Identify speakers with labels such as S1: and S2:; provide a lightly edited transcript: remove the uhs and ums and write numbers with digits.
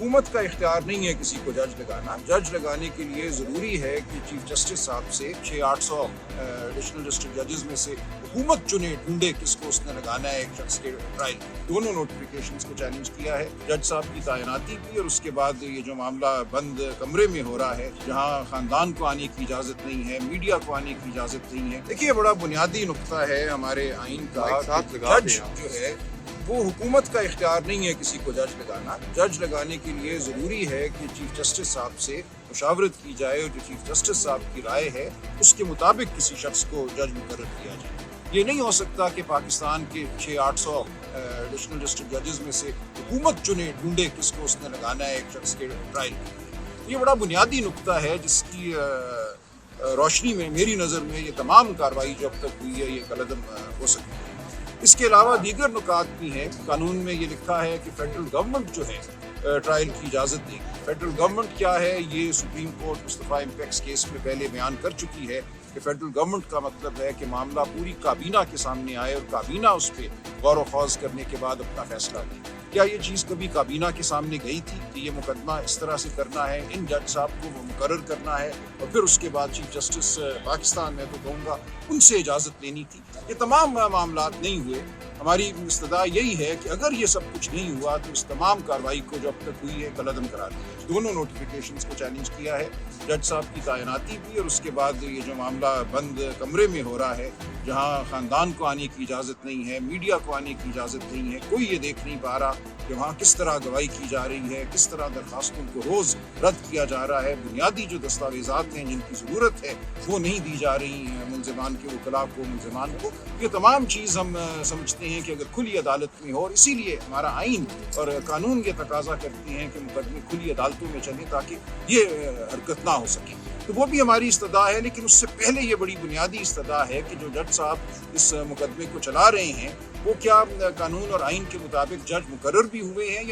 S1: हुकूमत का इख्तियार नहीं है किसी को जज लगाना। जज लगाने के लिए ज़रूरी है कि चीफ जस्टिस साहब से 600-800 एडिशनल डिस्ट्रिक्ट जजेस में से हुकूमत चुने, ढूंढे किसको उसने लगाना है एक शख्स के ट्रायल। दोनों नोटिफिकेशंस को चैलेंज किया है, जज साहब की तैनाती की और उसके बाद ये जो मामला बंद कमरे में हो रहा है जहाँ खानदान को आने की इजाज़त नहीं है, मीडिया को आने की इजाज़त नहीं है। देखिए, बड़ा बुनियादी नुक्ता है हमारे आइन का, जज जो है वो हुकूमत का इख्तियार नहीं है किसी को जज लगाना। जज लगाने के लिए ज़रूरी है कि चीफ जस्टिस साहब से मुशावरत की जाए और जो चीफ जस्टिस साहब की राय है उसके मुताबिक किसी शख्स को जज मुकर्रर किया जाए। ये नहीं हो सकता कि पाकिस्तान के 600-800 एडिशनल डिस्ट्रिक्ट जजेस में से हुकूमत चुने, ढूंढे किसको उसने लगाना है एक शख्स के ट्रायल। ये बड़ा बुनियादी नुक्ता है जिसकी रोशनी में मेरी नज़र में ये तमाम कार्रवाई जो अब तक हुई है ये कलदम हो सकती है। इसके अलावा दीगर नुकात भी हैं। कानून में ये लिखा है कि फेडरल गवर्नमेंट जो है ट्रायल की इजाज़त देगी। फेडरल गवर्नमेंट क्या है ये supreme court Mustafa Impex case में पहले बयान कर चुकी है कि फेडरल गवर्नमेंट का मतलब है कि मामला पूरी काबीना के सामने आए और काबीना उस पर गौर व खौज करने के बाद अपना फैसला दे। क्या ये चीज़ कभी काबीना के सामने गई थी कि ये मुकदमा इस तरह से करना है, इन जज साहब को वो मुकर्रर करना है और फिर उसके बाद चीफ जस्टिस पाकिस्तान में तो कहूँगा उनसे इजाज़त लेनी थी? ये तमाम मामला नहीं हुए। हमारी इस्तदा यही है कि अगर ये सब कुछ नहीं हुआ तो इस तमाम कार्रवाई को जो अब तक हुई है कलदम करार दिया। दोनों नोटिफिकेशंस को चैलेंज किया है, जज साहब की तैनाती भी और उसके बाद ये जो मामला बंद कमरे में हो रहा है जहाँ खानदान को आने की इजाज़त नहीं है, मीडिया को आने की इजाज़त नहीं है, कोई ये देख नहीं पा रहा कि वहाँ किस तरह गवाही की जा रही है, किस तरह दरखास्तों को रोज़ रद्द किया जा रहा है। बुनियादी जो दस्तावेज़ात हैं जिनकी ज़रूरत है वो नहीं दी जा रही हैं मुलज़मान के वकला को, मुलज़मान को। ये तमाम चीज़ हम समझते हैं कि अगर खुली अदालत में हो, और इसीलिए हमारा आइन और कानून ये तकाजा करते हैं कि मुकदमे खुली अदालतों में चलें ताकि ये हरकत ना हो सके। तो वो भी हमारी इस्तदा है, लेकिन उससे पहले ये बड़ी बुनियादी इस्तदा है कि जो जज साहब इस मुकदमे को चला रहे हैं वो क्या कानून और आइन के मुताबिक जज मुकर्रर भी हुए हैं या